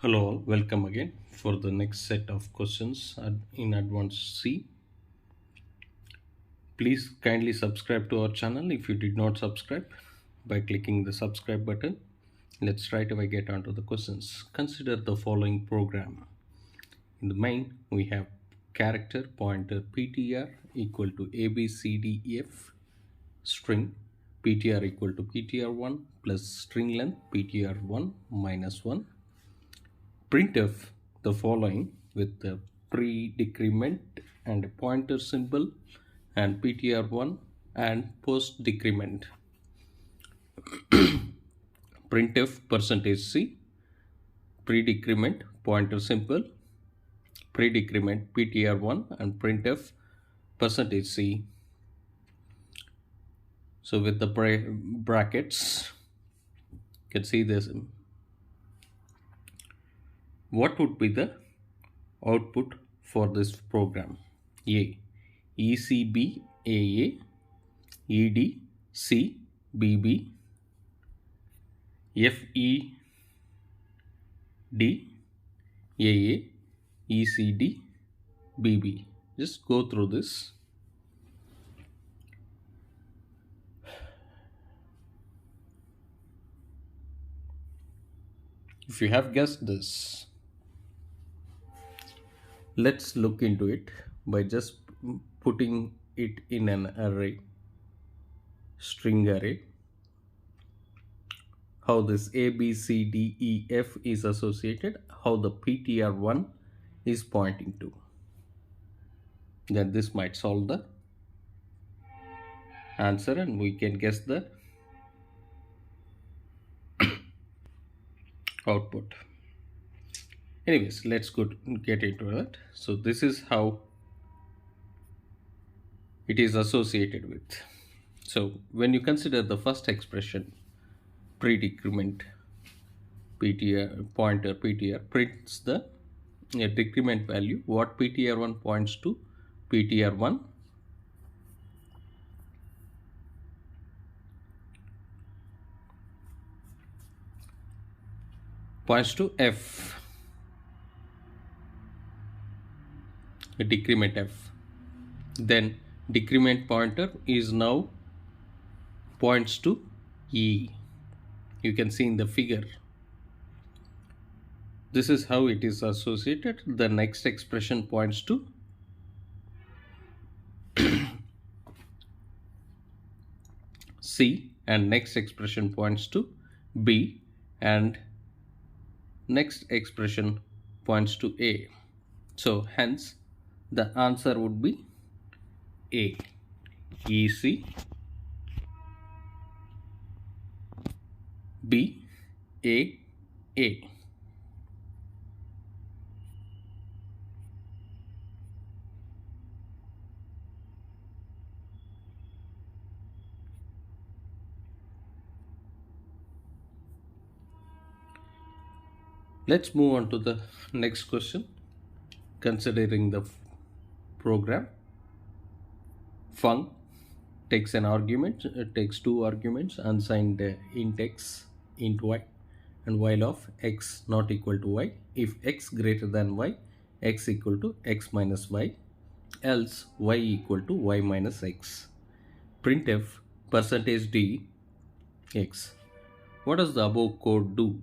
Hello all, welcome again for the next set of questions in Advanced C. Please kindly subscribe to our channel if you did not subscribe by clicking the subscribe button. Let's right away get on to the questions. Consider the following program. In the main, we have character pointer ptr equal to abcdef string ptr equal to ptr1 plus string length ptr1 minus 1. Printf the following with the pre-decrement and a pointer symbol and ptr1 and post decrement. Printf %c pre-decrement pointer symbol, pre-decrement ptr1 and printf %c. So with the brackets you can see this. What would be the output for this program? A ECB AA ED C BB FED AA ECD BB. Just go through this. If you have guessed this, let's look into it by just putting it in an array, string array. How this A, B, C, D, E, F is associated, how the PTR1 is pointing to. Then this might solve the answer and we can guess the output. Anyways, let's get into that. So this is how it is associated with. So when you consider the first expression, pre-decrement ptr pointer ptr prints the decrement value. What ptr1 points to? ptr1 points to f, decrement f. Then decrement pointer is now points to e. You can see in the figure. This is how it is associated. The next expression points to C and next expression points to B and next expression points to A. So hence the answer would be A. EC B A A. Let's move on to the next question. Considering the program, func takes an argument, takes two arguments, unsigned int x, int y, and while of x not equal to y. If x greater than y, x equal to x minus y, else y equal to y minus x. Printf %d x. What does the above code do?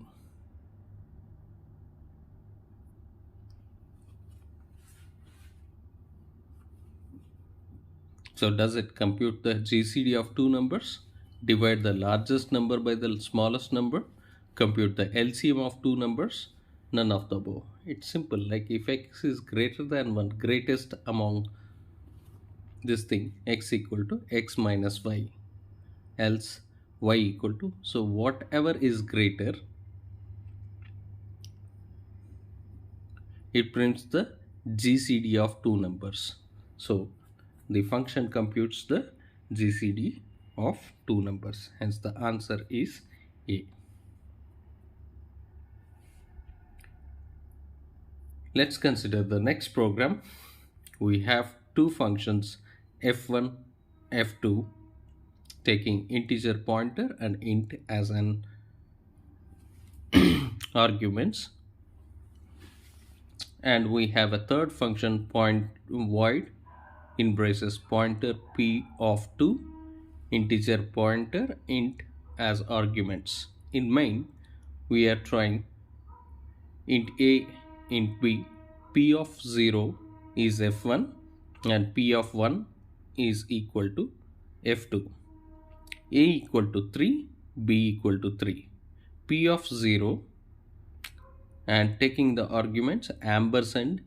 So does it compute the GCD of two numbers, divide the largest number by the smallest number, compute the LCM of two numbers? None of the above. It's simple. Like if x is greater than 1, greatest among this thing, x equal to x minus y, else y equal to, so whatever is greater, it prints the GCD of two numbers. So the function computes the GCD of two numbers. Hence the answer is A. Let's consider the next program. We have two functions f1, f2 taking integer pointer and int as an arguments. and we have a third function point void in braces pointer p of 2 integer pointer int as arguments. In main we are trying int a, int b. P of 0 is f1 and p of 1 is equal to f2. A equal to 3, b equal to 3. P of 0 and taking the arguments ampersand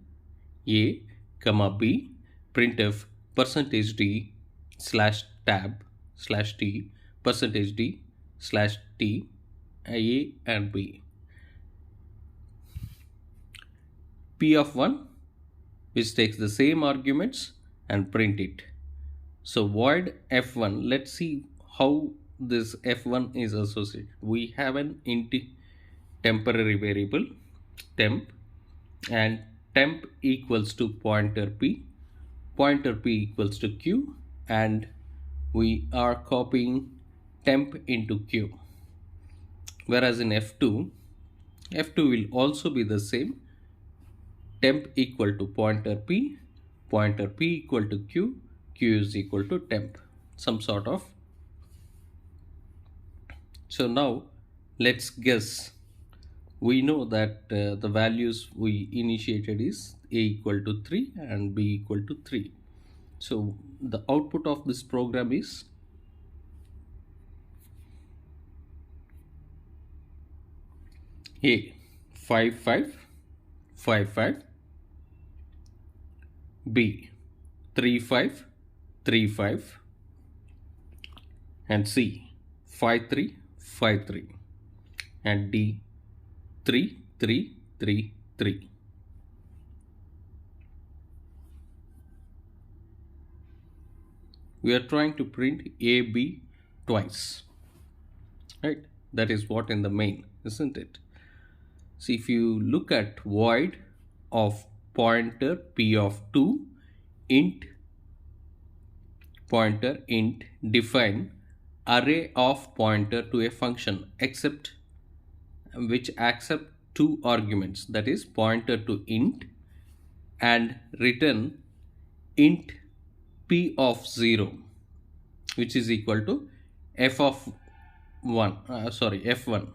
a comma b printf percentage d slash tab slash t percentage d slash t a and b. P of 1 which takes the same arguments and print it. So void f1, let's see how this f1 is associated. We have an temporary variable temp, and temp equals to pointer p equals to q, and we are copying temp into q. Whereas in f2 will also be the same, temp equal to pointer p equal to q, q is equal to temp, some sort of. So now let's guess. We know that the values we initiated is a equal to 3 and b equal to 3. So the output of this program is a 5 5 5 5, b 3 5 3 5, and c 5 3 5 3, and d 3 3 3 3. We are trying to print a b twice, right? That is what in the main, isn't it? See, if you look at void of pointer p of 2 int pointer int define array of pointer to a function except which accept two arguments, that is pointer to int and return int p of 0 which is equal to f of 1 f1.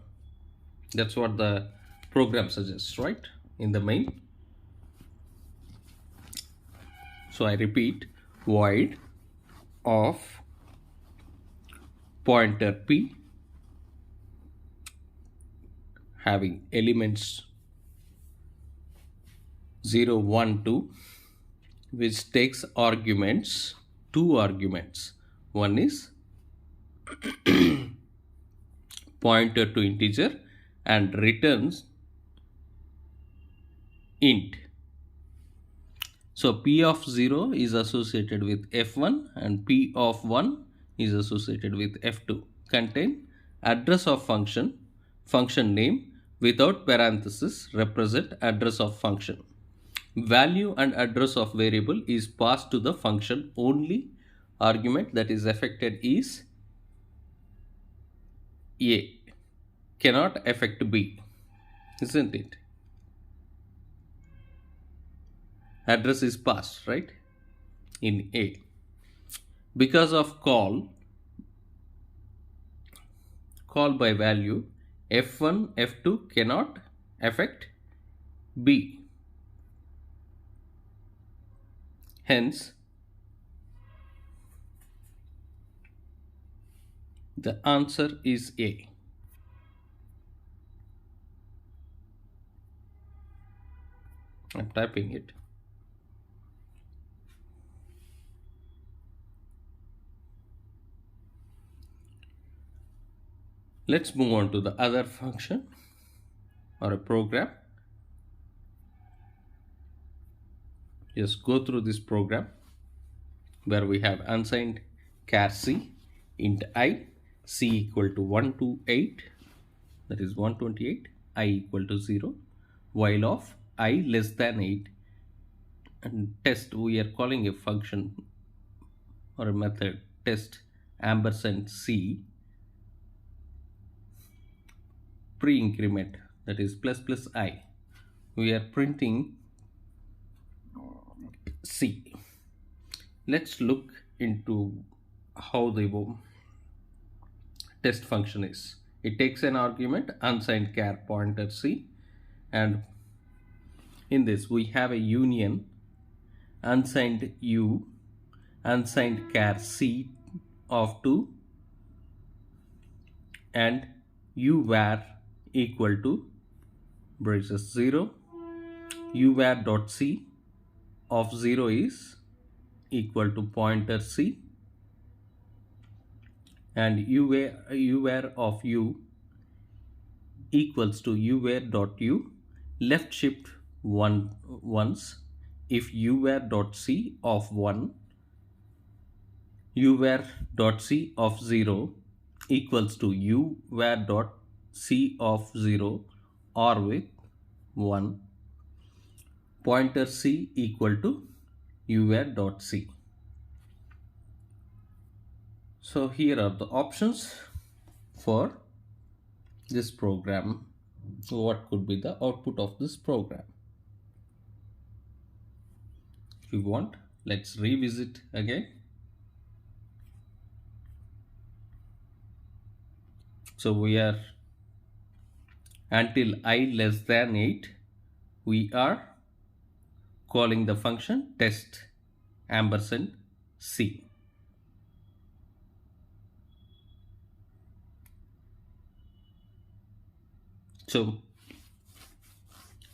That's what the program suggests, right, in the main. So I repeat, void of pointer p having elements 0 1 2 which takes arguments, two arguments. One is pointer to integer and returns int. So p of 0 is associated with f1 and p of 1 is associated with f2. Contain address of function, function name without parenthesis represent address of function. Value and address of variable is passed to the function. Only argument that is affected is a, cannot affect b, isn't it? Address is passed, right, in a. Because of call by value, f1 f2 cannot affect b. Hence the answer is a. I'm typing it. Let's move on to the other function or a program. Just go through this program where we have unsigned char c int I, c equal to 128, that is 128, I equal to 0, while of I less than 8, and test, we are calling a function or a method test ampersand c pre-increment, that is plus plus I. We are printing C. Let's look into how the test function is. It takes an argument unsigned char pointer C, and in this we have a union unsigned U unsigned char C of 2 and U var equal to braces 0. U var dot C of 0 is equal to pointer C, and U var of U equals to U var dot U left shift 1 once. If U var dot C of 1, U var dot C of 0 equals to U var dot C of 0 or with 1, pointer C equal to U var dot C. So here are the options for this program. So what could be the output of this program? If you want, let's revisit again. So we are until I less than 8, we are calling the function test ampersand C. So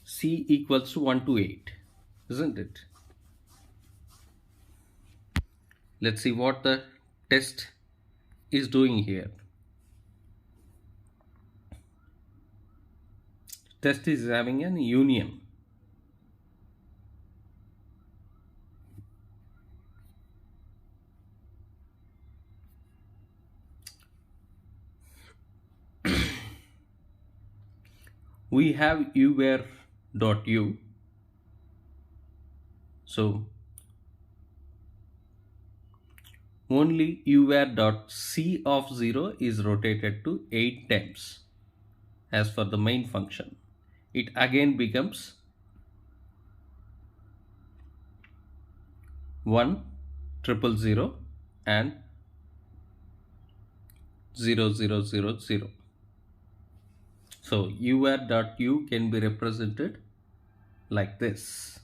C equals to 1 to 8, isn't it? Let's see what the test is doing here. Test is having an union. We have U var dot U. So only U var dot C of 0 is rotated to 8 times as for the main function. It again becomes 1 000 and 0000. So U var dot U can be represented like this.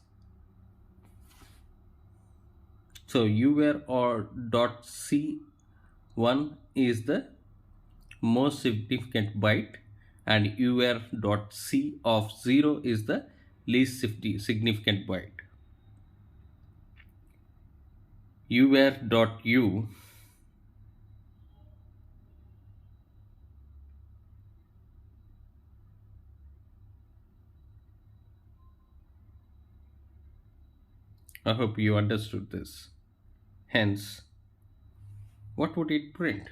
So U var or dot C1 is the most significant byte, and U var dot C of 0 is the least significant byte. U var dot U I hope you understood this. Hence, what would it print?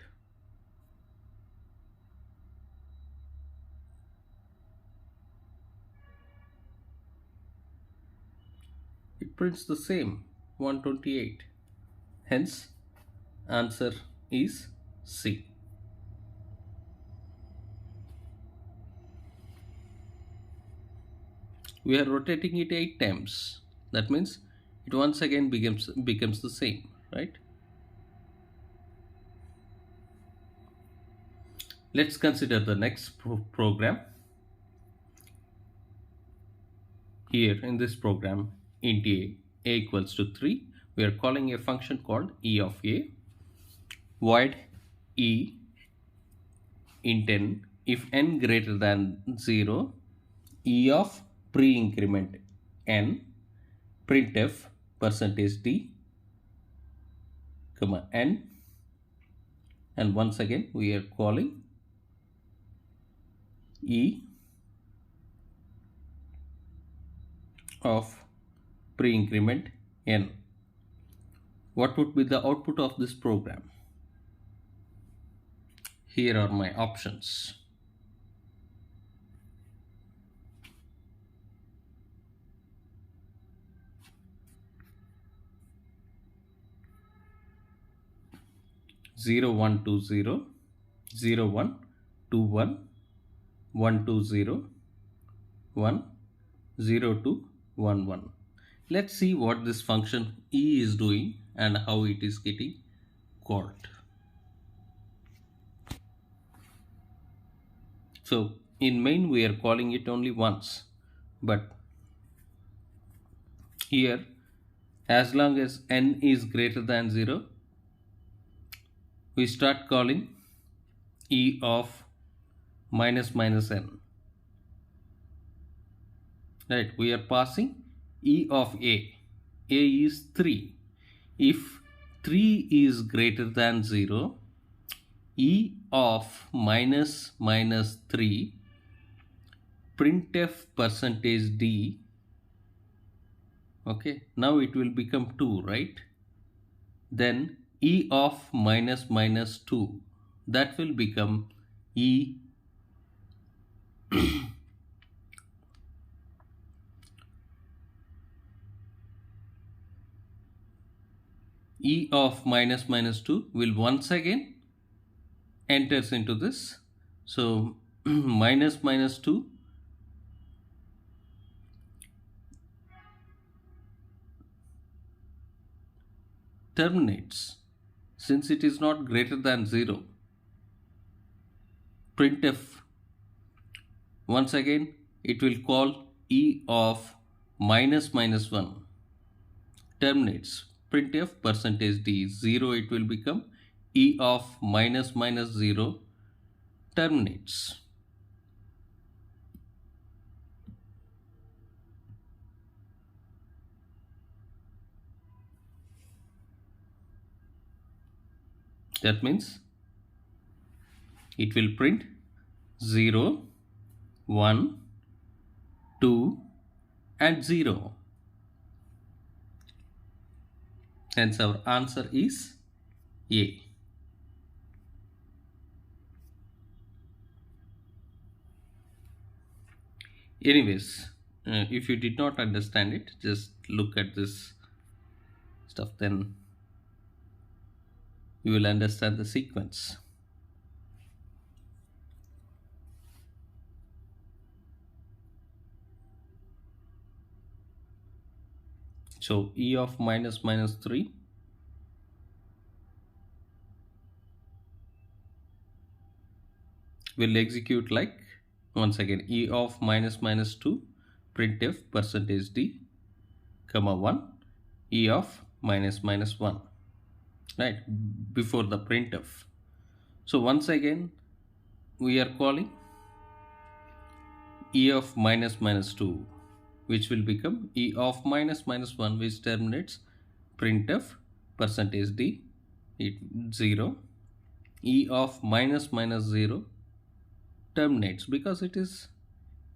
It prints the same, 128. Hence, answer is C. We are rotating it 8 times. That means it once again becomes the same, right? Let's consider the next program. Here in this program, int a equals to 3, we are calling a function called e of a, void e int n, if n greater than 0, e of pre-increment n, printf percentage d, comma n, and once again we are calling e of pre-increment n. What would be the output of this program? Here are my options. Zero one two zero, 0 1 2 1, 1 2 0, 1 0 2 1 1. Let's see what this function e is doing and how it is getting called. So in main we are calling it only once, but here as long as n is greater than 0, we start calling e of minus minus n. Right, we are passing e of a. A is 3. If 3 is greater than 0, e of minus minus 3 printf percentage d. Okay, now it will become 2, right? Then e of minus minus 2, that will become e e of minus minus 2 will once again enters into this. So minus minus 2 terminates. Since it is not greater than 0, printf once again it will call e of minus minus 1 terminates. Printf percentage d 0, it will become e of minus minus 0 terminates. That means it will print 0, 1, 2 and 0. Hence our answer is A. Anyways, if you did not understand it, just look at this stuff, then you will understand the sequence. So e of minus minus 3 will execute like, once again, e of minus minus 2 printf percentage d comma 1 e of minus minus 1, right, before the printf. So once again we are calling e of minus minus 2, which will become e of minus minus 1, which terminates printf percentage d 0. E of minus minus 0 terminates because it is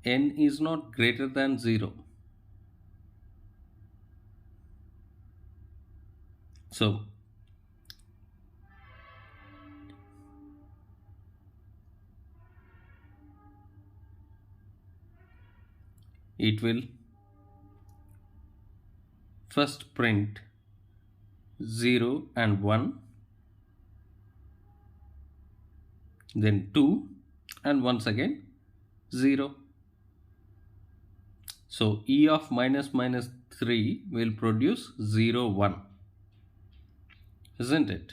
n is not greater than 0. So it will first print 0 and 1, then 2 and once again 0. So e of minus minus 3 will produce 0, 1, isn't it?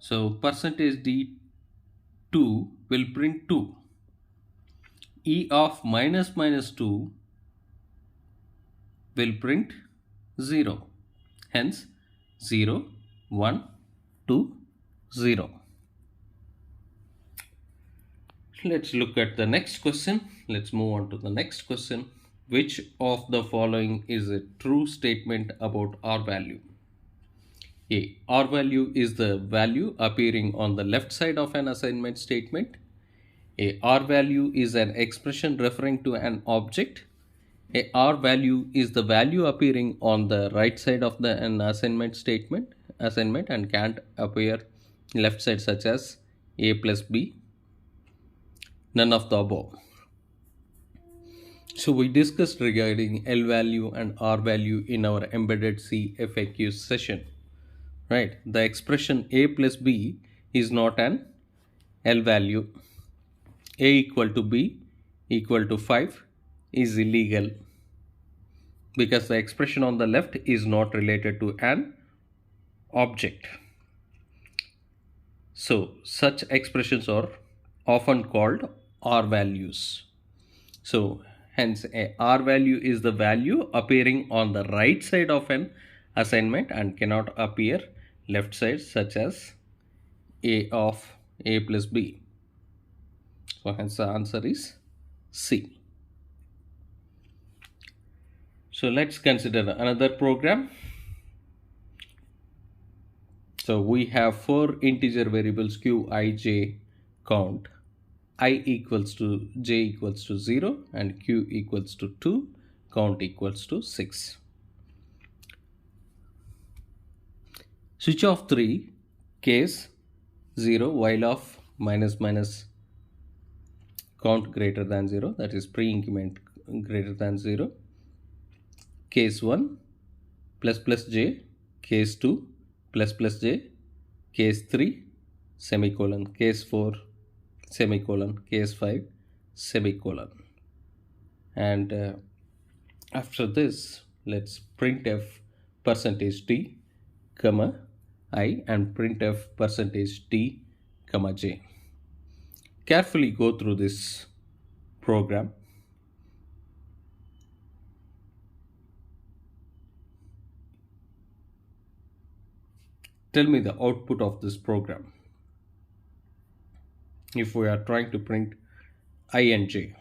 So percentage d 2 will print 2. E of minus minus 2 will print 0. Hence 0, 1, 2, 0. Let's look at the next question. Let's move on to the next question. Which of the following is a true statement about R value? A. R value is the value appearing on the left side of an assignment statement. A. R value is an expression referring to an object. A. R value is the value appearing on the right side of an assignment and can't appear left side, such as A plus B. None of the above. So we discussed regarding L value and R value in our embedded C FAQ session, right? The expression A plus B is not an L value. A equal to B equal to 5 is illegal because the expression on the left is not related to an object. So such expressions are often called R values. So hence a R value is the value appearing on the right side of an assignment and cannot appear left side, such as A of A plus B. So hence the answer is C. So let's consider another program. So we have 4 integer variables q, I, j count. I equals to j equals to 0 and q equals to 2, count equals to 6. Switch off 3, case 0, while of minus minus count greater than 0, that is pre-increment greater than 0. Case 1 plus plus j, case 2 plus plus j, case 3 semicolon, case 4 semicolon, case 5 semicolon. And after this, let's printf percentage t comma I and printf percentage t comma j. Carefully go through this program. Tell me the output of this program if we are trying to print I and j.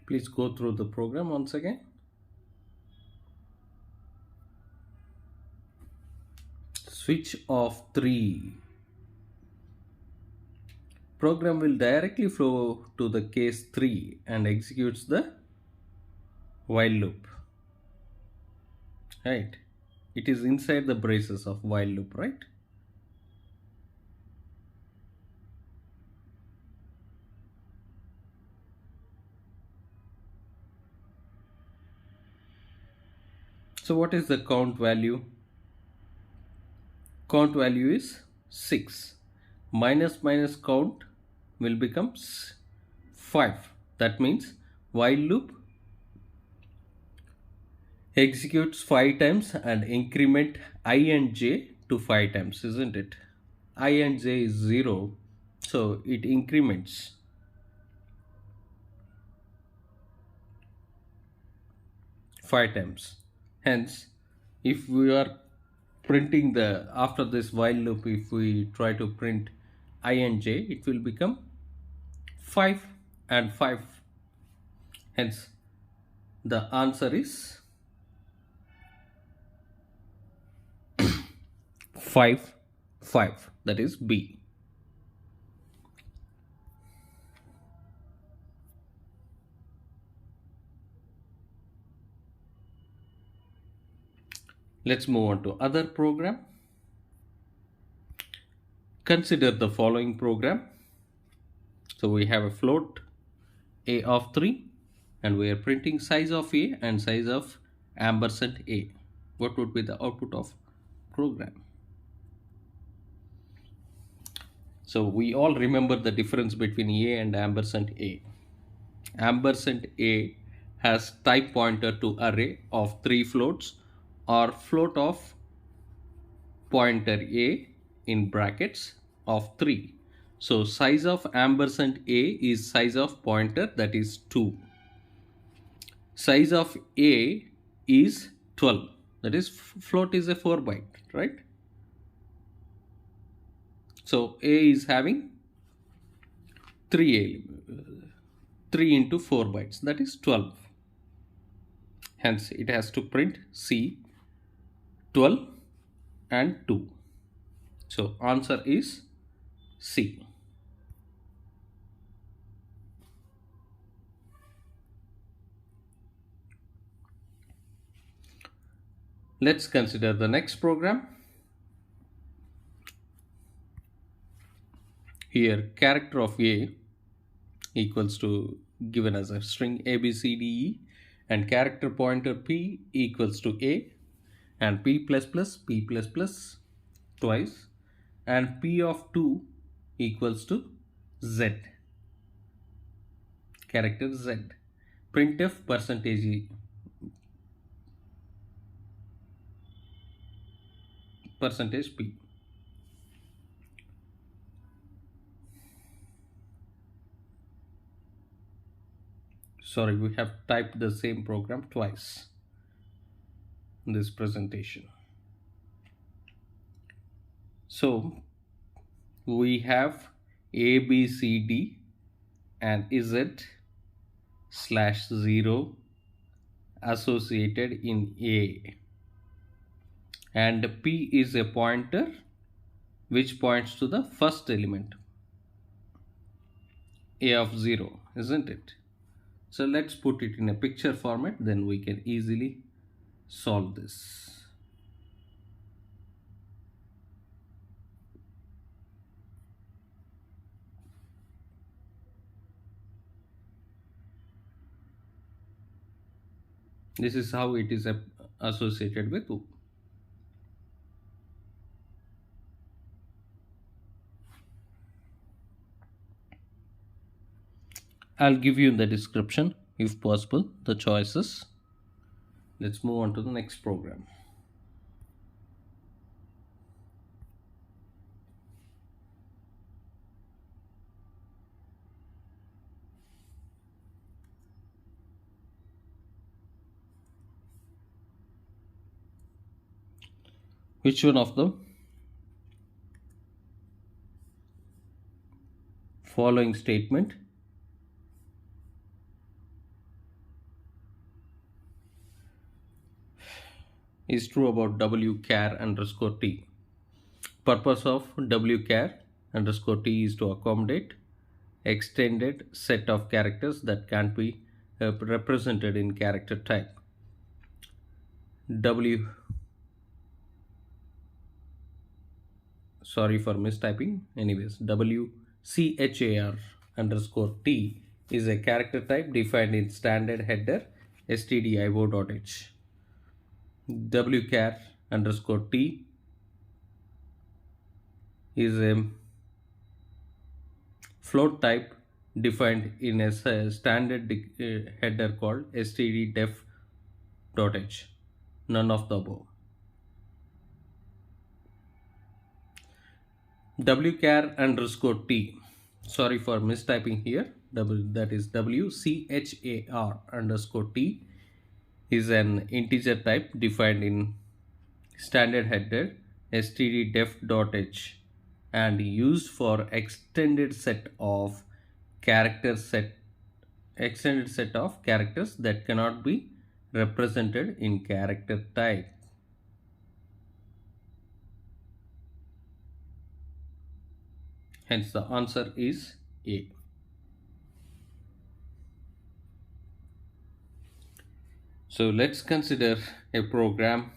Please go through the program once again. Switch off 3. Program will directly flow to the case 3 and executes the while loop. Right? It is inside the braces of while loop, right? So what is the count value? Count value is 6. Minus minus count will become 5. That means while loop executes 5 times and increment I and j to 5 times, isn't it? I and j is 0, so it increments. Five times. Hence, if we are printing the after this while loop, if we try to print I and j, it will become 5 and 5. Hence, the answer is 5, 5. That is B. Let's move on to other program. Consider the following program. So we have a float A of 3 and we are printing size of A and size of ampersand A. What would be the output of program? So we all remember the difference between A and ampersand A. Ampersand A has type pointer to array of 3 floats or float of pointer A in brackets of 3. So size of ampersand A is size of pointer, that is 2. Size of A is 12, that is float is a 4 byte, right? So A is having 3 into 4 bytes, that is 12. Hence it has to print C 12 and 2. So answer is C. Let's consider the next program. Here character of A equals to given as a string A B C D E, and character pointer P equals to A, and P plus plus P plus plus twice, and P of 2 equals to Z, character Z. Printf percentage P. Sorry, we have typed the same program twice in this presentation. So we have A, B, C, D and Z slash 0 associated in A, and P is a pointer which points to the first element A of 0, isn't it? So let's put it in a picture format, then we can easily solve this. This is how it is associated with O. I'll give you in the description, if possible, the choices. Let's move on to the next program. Which one of the following statement is true about wchar underscore t? Purpose of wchar underscore t is to accommodate extended set of characters that can't be represented in character type. Sorry for mistyping. Anyways, wchar underscore t is a character type defined in standard header stdio.h. wchar underscore t is a float type defined in a standard header called stdef.h. None of the above. wchar underscore t, sorry for mistyping here, that is wchar underscore t is an integer type defined in standard header stdef.h and used for extended set of characters that cannot be represented in character type. Hence the answer is A. So let's consider a program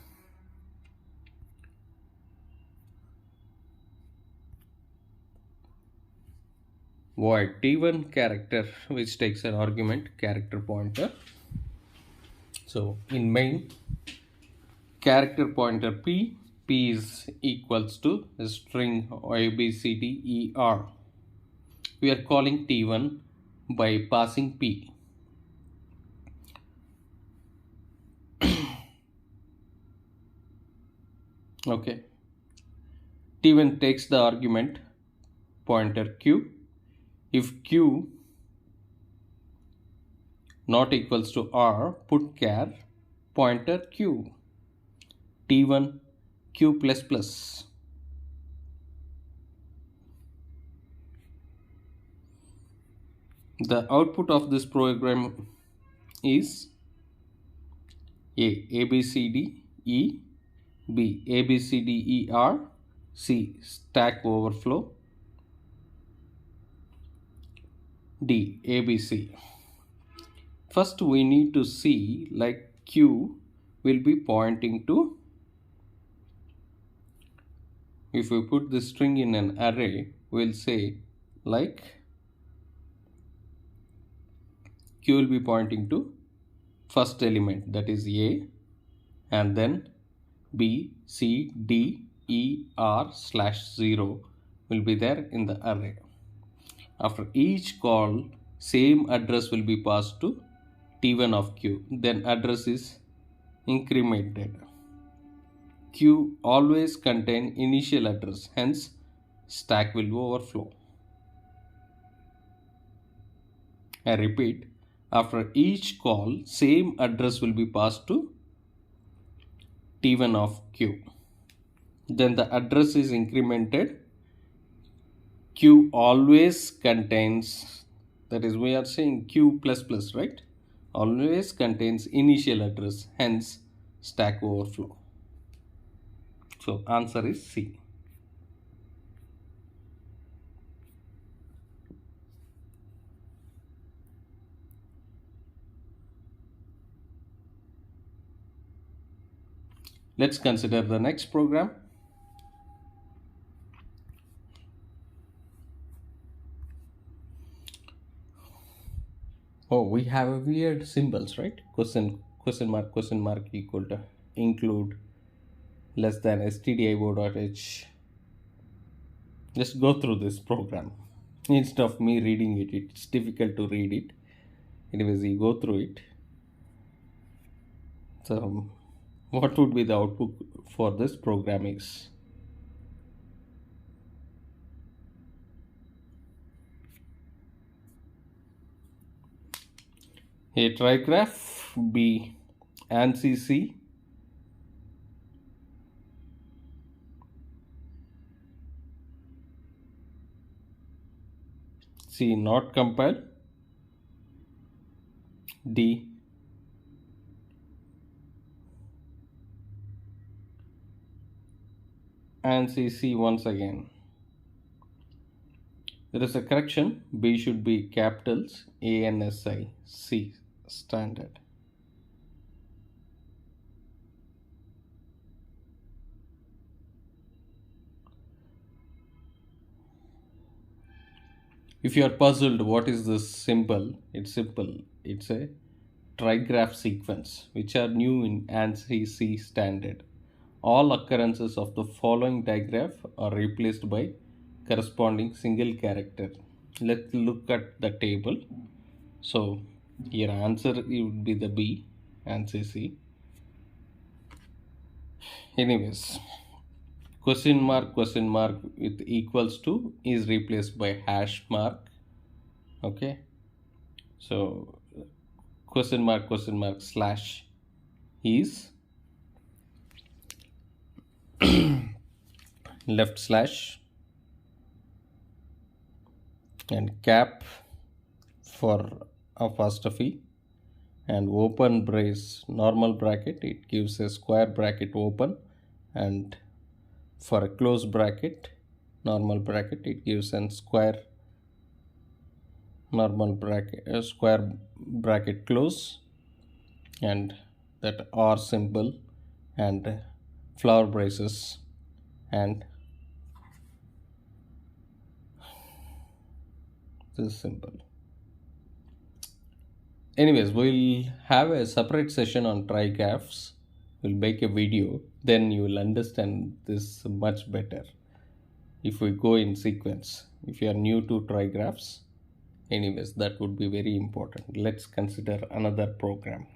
void t1 character which takes an argument character pointer. So in main, character pointer p is equals to a string abcder. We are calling t1 by passing p. Okay, t1 takes the argument pointer q. If q not equals to r, put char pointer q, t1 q plus plus. The output of this program is A B C D E, B A B C D E R, C stack overflow, D A B C. First we need to see like Q will be pointing to If we put the string in an array, we'll say like Q will be pointing to first element, that is A, and then B, C, D, E, R slash 0 will be there in the array. After each call, same address will be passed to T1 of Q. Then address is incremented. Q always contain initial address, hence stack will overflow. I repeat, after each call, same address will be passed to T1 of Q. Then the address is incremented. Q always contains, that is, we are saying Q plus plus, right? Always contains initial address, hence stack overflow. So answer is C. Let's consider the next program. Oh, we have a weird symbols, right? Question mark equal to include less than stdio.h. Just go through this program. Instead of me reading it, it's difficult to read it. Anyways, you go through it. So, what would be the output for this program is? A trigraph, B ANSI C, C not compile, D ANSI C once again. There is a correction. B should be capitals, ANSI C standard. If you are puzzled what is this symbol, it's simple. It's a trigraph sequence which are new in ANSI C standard. All occurrences of the following digraph are replaced by corresponding single character. Let's look at the table. So your answer would be the B, ANSI C. Anyways, question mark with equals to is replaced by hash mark. Okay, so question mark slash is left slash, and cap for apostrophe, and open brace normal bracket, it gives a square bracket open, and for a close bracket normal bracket, it gives a square normal bracket, square bracket close, and that R symbol, and flower braces, and this symbol. Anyways, we'll have a separate session on trigraphs. We'll make a video, then you will understand this much better if we go in sequence. If you are new to trigraphs, anyways, that would be very important. Let's consider another program.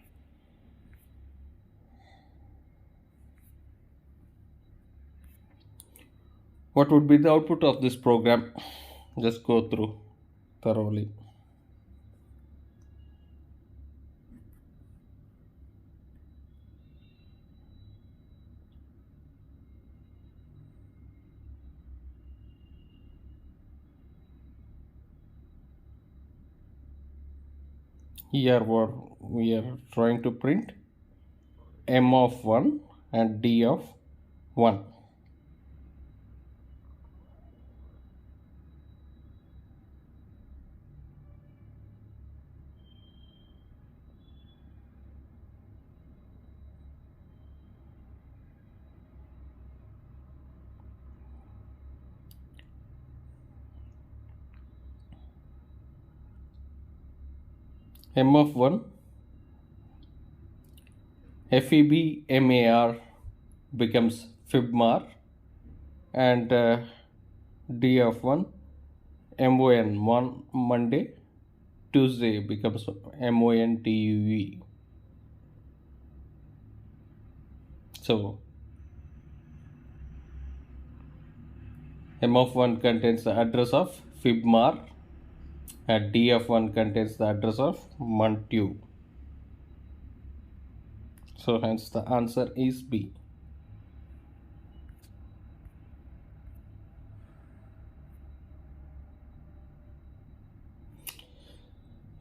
What would be the output of this program? Just go through thoroughly. Here we are trying to print M of 1 and D of 1. M of 1 FEBMAR becomes FIBMAR, and D of 1 MON Monday, Tuesday becomes MONTUE. So M of 1 contains the address of FIBMAR, and D of 1 contains the address of MONTUE. So hence the answer is B.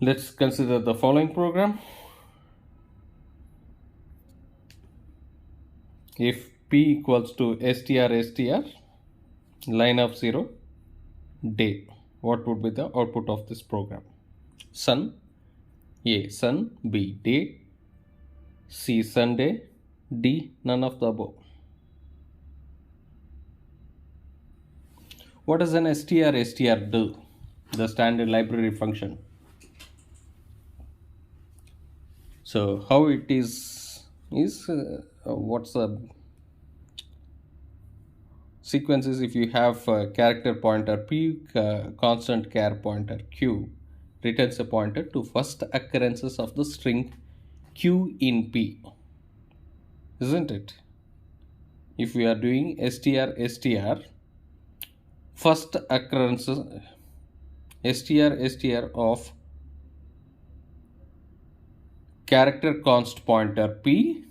Let's consider the following program. If P equals to str, line of 0, day, what would be the output of this program? Sun, A, sun, B, day, C, Sunday, D, none of the above. What does an str do? The standard library function. So how it is what's the sequence is, if you have a character pointer P, constant char pointer Q returns a pointer to first occurrences of the string Q in P, isn't it? If we are doing str, first occurrences str of character const pointer P,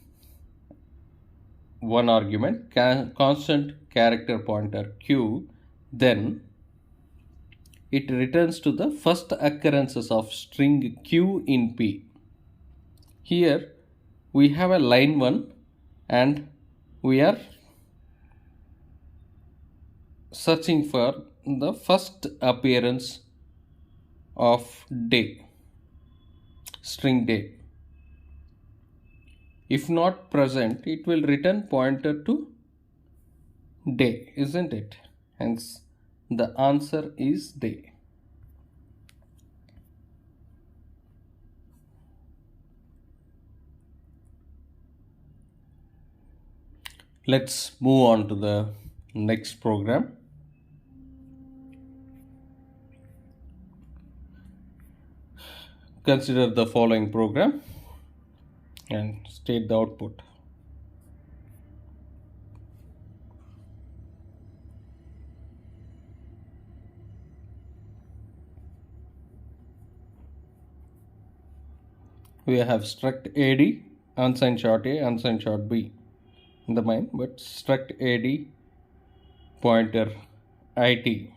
one argument, constant character pointer Q, then it returns to the first occurrences of string Q in P. Here we have a line 1 and we are searching for the first appearance of day, string day. If not present, it will return pointer to day, isn't it? Hence the answer is day. Let's move on to the next program. Consider the following program and state the output. We have struct AD, unsigned short A, unsigned short B in the main, but struct AD pointer IT.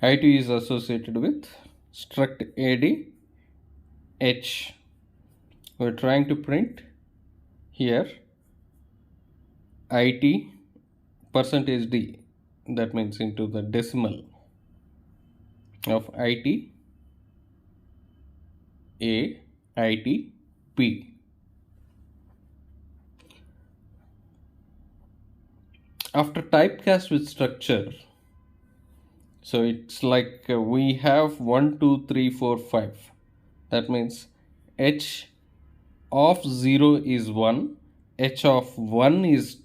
IT is associated with struct AD H. We're trying to print here IT percentage D, that means into the decimal of IT A, IT P. After typecast with structure, so it's like we have 1, 2, 3, 4, 5. That means H of 0 is 1, H of 1 is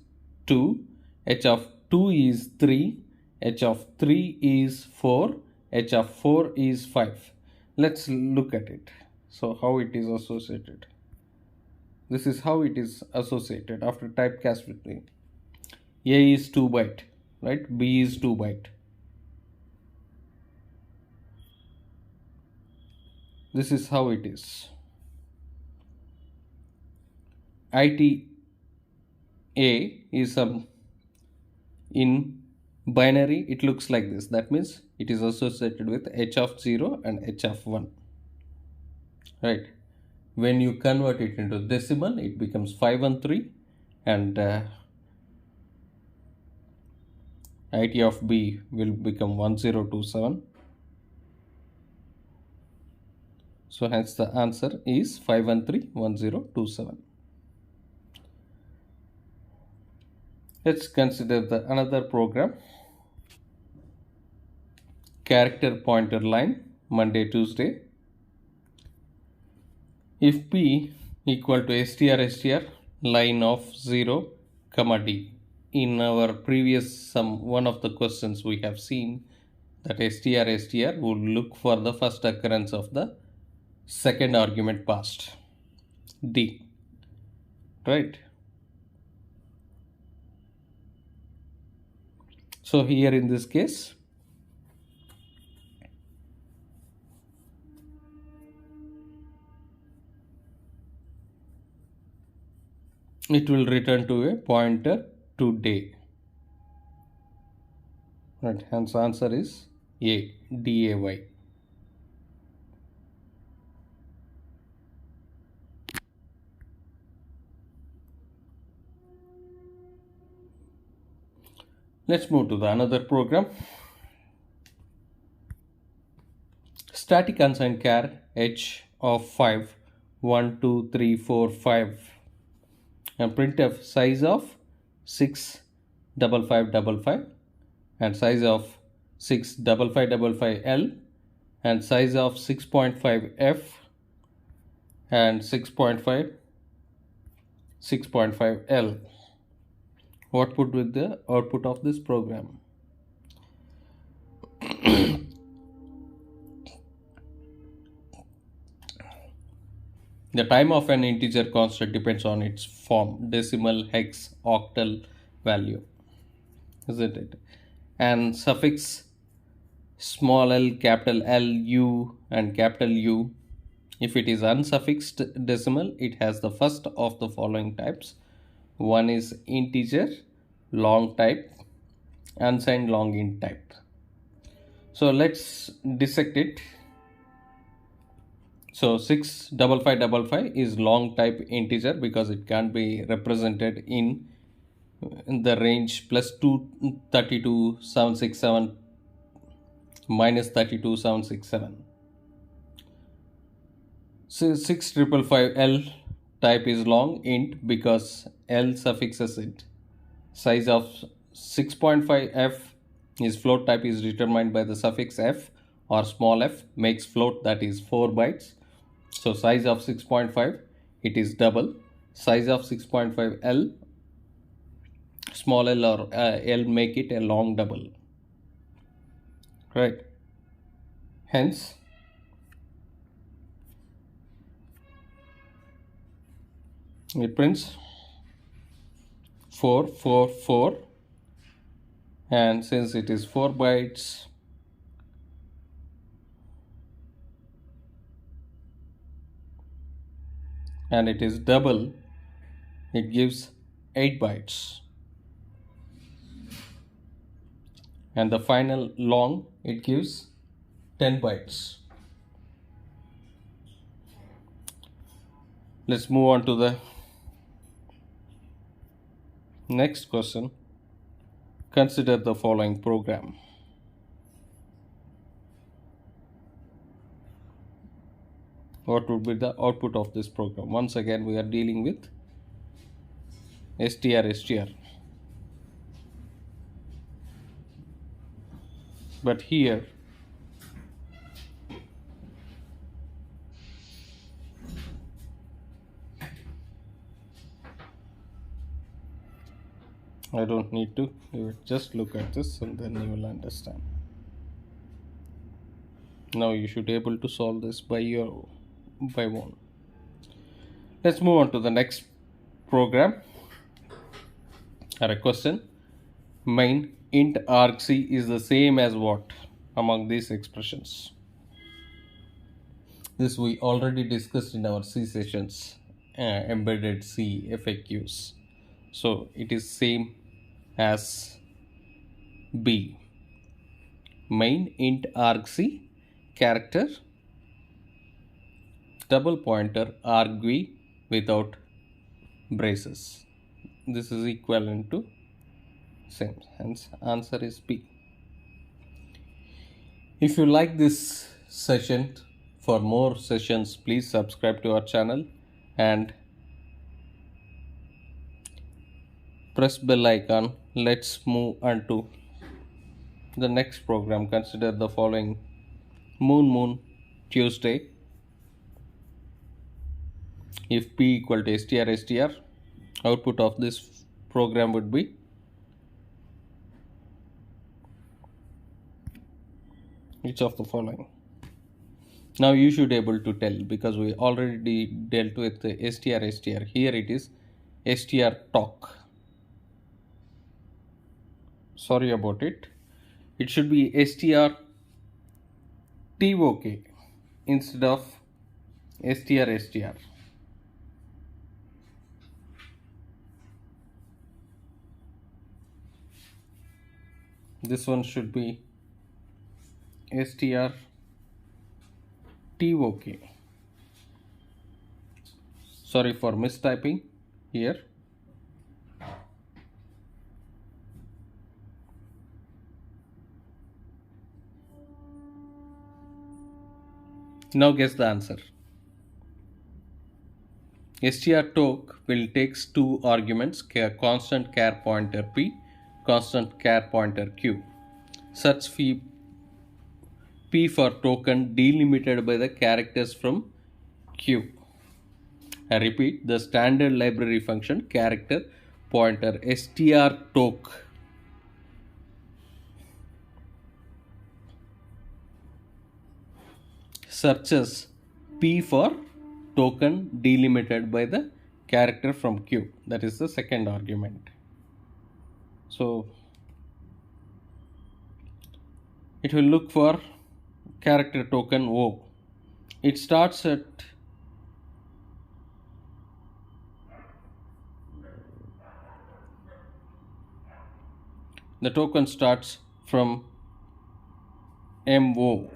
2, H of 2 is 3, H of 3 is 4, H of 4 is 5. Let's look at it. So how it is associated. This is how it is associated after typecast with me. A is 2 byte, right? B is 2 byte. This is how it is. IT A is some in binary, it looks like this. That means it is associated with H of 0 and H of 1. Right? When you convert it into decimal, it becomes 513, and IT of B will become 1027. So hence the answer is 5131027. Let's consider another program, character pointer line Monday, Tuesday. If P equal to str line of 0, comma D. In our previous one of the questions we have seen that str would look for the first occurrence of the second argument passed, D, right? So here in this case, it will return to a pointer to day, right? Hence answer is A, DAY. Let's move to the another program. Static unsigned char h of 5, 1, 2, 3, 4, 5, and printf size of 6 5555 and size of 6 5555L and size of 6.5F and 6.5 6.5L. Output with the output of this program. The time of an integer constant depends on its form, decimal, hex, octal value, isn't it? And suffix small l, capital L, U and capital U. If it is unsuffixed decimal, it has the first of the following types. One is integer, long type, unsigned long int type. So let's dissect it. So 65555 is long type integer because it can be represented in the range plus 32767 minus 32767. So 6555L type is long int because L suffixes it. Size of 6.5F is float type is determined by the suffix F or small f makes float, that is 4 bytes. So size of 6.5, it is double. Size of 6.5L, small l or L make it a long double, right? Hence it prints 4 4 4, and since it is 4 bytes, and it is double, it gives 8 bytes, and the final long, it gives 10 bytes. Let's move on to the next question. Consider the following program. What would be the output of this program? Once again, we are dealing with str. But here I don't need to, you just look at this and then you will understand. Now you should be able to solve this by one. Let's move on to the next program or a question. Main int argc is the same as what among these expressions? This we already discussed in our C sessions, embedded C FAQs. So it is same as B. Main int argc character double pointer argv without braces. This is equivalent to same, hence answer is B. If you like this session, for more sessions please subscribe to our channel and press bell icon. Let's move on to the next program. Consider the following moon Tuesday. If P equal to str, output of this program would be which of the following. Now you should able to tell because we already dealt with the str. Here it is str talk. Sorry about it. It should be str tok instead of str. This one should be str tok. Sorry for mistyping here. Now guess the answer. strtalk will takes two arguments, constant char pointer p, constant char pointer q. Such p for token delimited by the characters from q. I repeat, the standard library function character pointer strtalk searches p for token delimited by the character from q. That is the second argument. So it will look for character token O. It starts at the token starts from MO.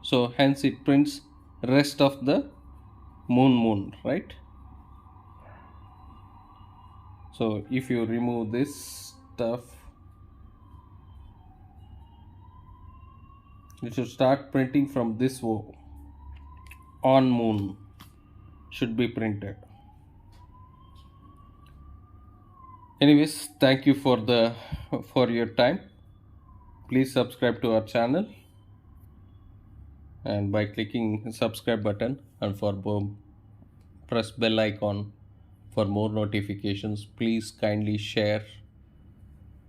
So hence it prints rest of the moon, right? So if you remove this stuff, it should start printing from this O. On moon should be printed. Anyways, thank you for your time. Please subscribe to our channel and by clicking subscribe button and press bell icon for more notifications. Please kindly share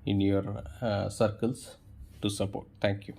in your circles to support. Thank you.